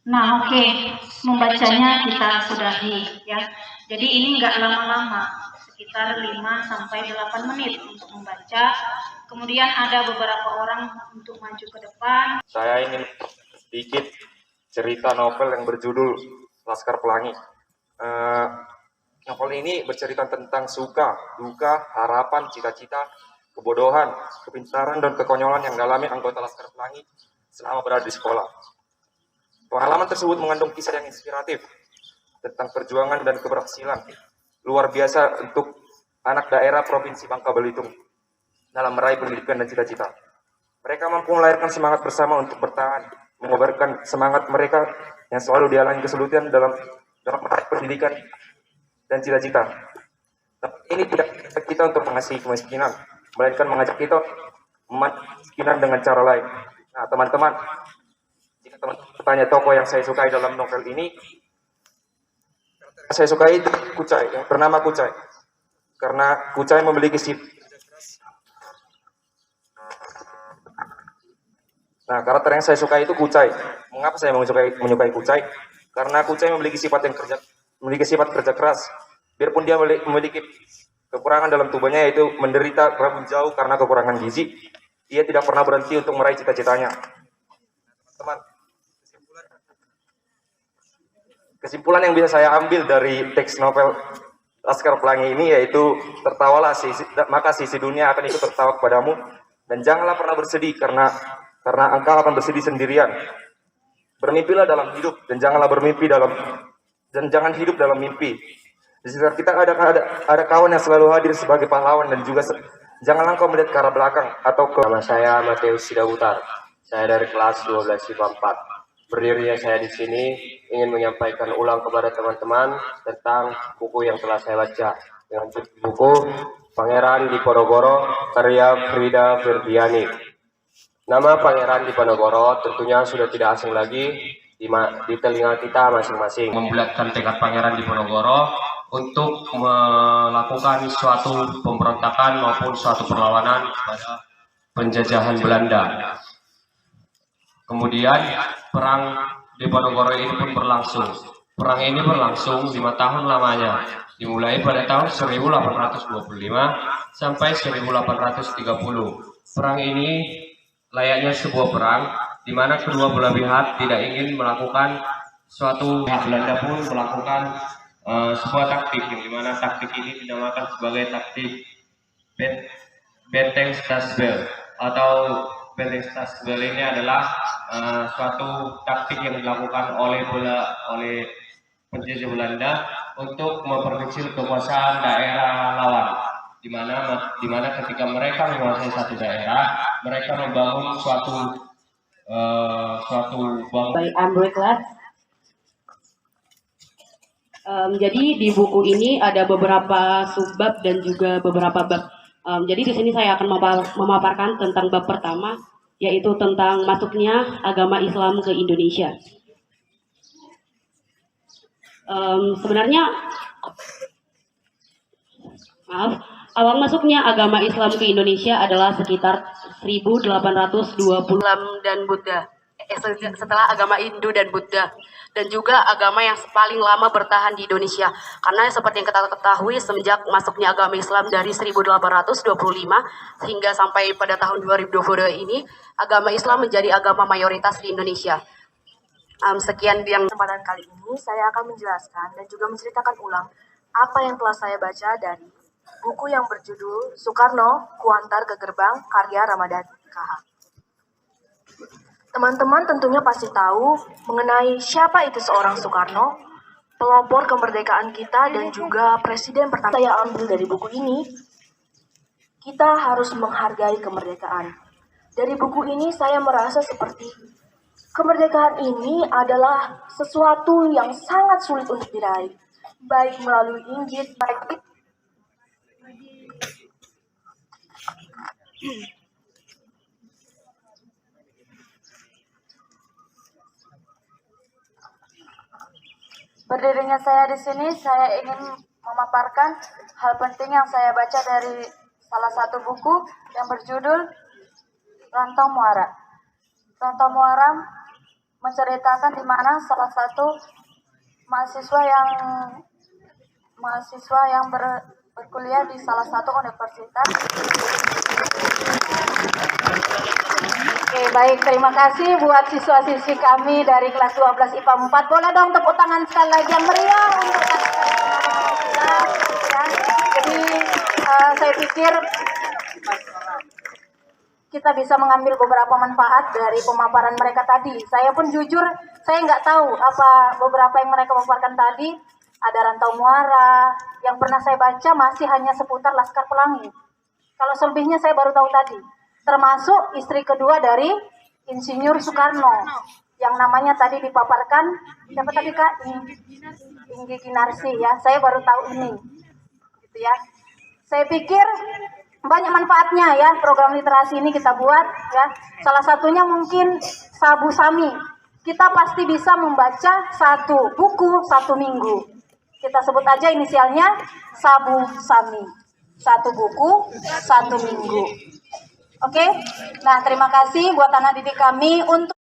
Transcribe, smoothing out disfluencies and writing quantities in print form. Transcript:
Nah, oke, membacanya kita sudahi ya. Jadi ini nggak lama-lama, sekitar 5 sampai 8 menit untuk membaca. Kemudian ada beberapa orang untuk maju ke depan. Saya ingin sedikit cerita novel yang berjudul Laskar Pelangi. Novel ini bercerita tentang suka, duka, harapan, cita-cita, kebodohan, kepintaran, dan kekonyolan yang dialami anggota Laskar Pelangi selama berada di sekolah. Pengalaman tersebut mengandung kisah yang inspiratif tentang perjuangan dan keberhasilan luar biasa untuk anak daerah Provinsi Bangka Belitung dalam meraih pendidikan dan cita-cita. Mereka mampu melahirkan semangat bersama untuk bertahan, mengobarkan semangat mereka yang selalu dialami kesulitan dalam meraih pendidikan dan cita-cita. Tapi ini tidak mengajak kita untuk mengasihi kemiskinan, melainkan mengajak kita kemiskinan dengan cara lain. Nah, teman-teman, jika teman-teman bertanya tokoh yang saya sukai dalam novel ini, saya sukai itu Kucai, yang bernama Kucai. Karena Kucai memiliki sifat. Nah, karakter yang saya sukai itu Kucai. Mengapa saya menyukai Kucai? Karena Kucai memiliki sifat kerja keras. Biarpun dia memiliki kekurangan dalam tubuhnya, yaitu menderita rambut jauh karena kekurangan gizi, ia tidak pernah berhenti untuk meraih cita-citanya. Teman, kesimpulan yang bisa saya ambil dari teks novel Laskar Pelangi ini yaitu tertawalah maka sisi dunia akan ikut tertawa kepadamu, dan janganlah pernah bersedih karena engkau akan bersedih sendirian. Bermimpilah dalam hidup dan jangan hidup dalam mimpi. Di sekitar kita ada kawan yang selalu hadir sebagai pahlawan, dan juga janganlah engkau melihat ke arah belakang atau ke. Nama saya Mateus Sidabutar. Saya dari kelas 12 IPA 4. Berdirinya saya di sini ingin menyampaikan ulang kepada teman-teman tentang buku yang telah saya baca dengan buku Pangeran Diponegoro karya Frida Ferdiani. Nama Pangeran Diponegoro tentunya sudah tidak asing lagi di telinga kita masing-masing. Membulatkan tekad Pangeran Diponegoro untuk melakukan suatu pemberontakan maupun suatu perlawanan pada penjajahan Belanda. Kemudian perang Diponegoro ini pun berlangsung. Perang ini berlangsung 5 tahun lamanya, dimulai pada tahun 1825 sampai 1830. Perang ini layaknya sebuah perang di mana kedua belah pihak tidak ingin melakukan suatu. Belanda pun melakukan sebuah taktik yang dimana taktik ini dinamakan sebagai taktik Benteng Stasbel, atau Benteng Stasbel ini adalah suatu taktik yang dilakukan oleh penjajah Belanda untuk memperkecil kekuasaan daerah lawan, di mana ketika mereka menguasai satu daerah, mereka membangun suatu bangunan. Jadi di buku ini ada beberapa subbab dan juga beberapa bab. Jadi di sini saya akan memaparkan tentang bab pertama, yaitu tentang masuknya agama Islam ke Indonesia. Awal masuknya agama Islam ke Indonesia adalah sekitar 1820 dan Buddha. Setelah agama Hindu dan Buddha, dan juga agama yang paling lama bertahan di Indonesia, karena seperti yang kita ketahui semenjak masuknya agama Islam dari 1825 hingga sampai pada tahun 2022 ini, agama Islam menjadi agama mayoritas di Indonesia. Sekian yang kesempatan kali ini saya akan menjelaskan dan juga menceritakan ulang apa yang telah saya baca dari buku yang berjudul Soekarno Kuantar ke Gerbang karya Ramadhani KH. Teman-teman tentunya pasti tahu mengenai siapa itu seorang Soekarno, pelopor kemerdekaan kita dan juga presiden pertama. Saya ambil dari buku ini, kita harus menghargai kemerdekaan. Dari buku ini saya merasa seperti kemerdekaan ini adalah sesuatu yang sangat sulit untuk diraih, baik melalui Injil, baik Berdirinya saya di sini, saya ingin memaparkan hal penting yang saya baca dari salah satu buku yang berjudul Rantau Muara. Rantau Muara menceritakan di mana salah satu mahasiswa yang berkuliah di salah satu universitas. Oke, baik. Terima kasih buat siswa-siswi kami dari kelas 12 IPA 4. Boleh dong tepuk tangan sekali lagi yang meriah untuk kita. Ya. Jadi saya pikir kita bisa mengambil beberapa manfaat dari pemaparan mereka tadi. Saya pun jujur, saya nggak tahu apa beberapa yang mereka paparkan tadi. Ada rantau muara, yang pernah saya baca masih hanya seputar Laskar Pelangi. Kalau selebihnya saya baru tahu tadi. Termasuk istri kedua dari Insinyur Soekarno, yang namanya tadi dipaparkan, siapa tadi Kak? Inggi Ginarsi ya, saya baru tahu ini. Gitu ya. Saya pikir banyak manfaatnya ya program literasi ini kita buat ya. Salah satunya mungkin Sabu Sami. Kita pasti bisa membaca satu buku satu minggu. Kita sebut aja inisialnya Sabu Sami. Satu buku satu minggu. Oke. Nah, terima kasih buat anak didik kami untuk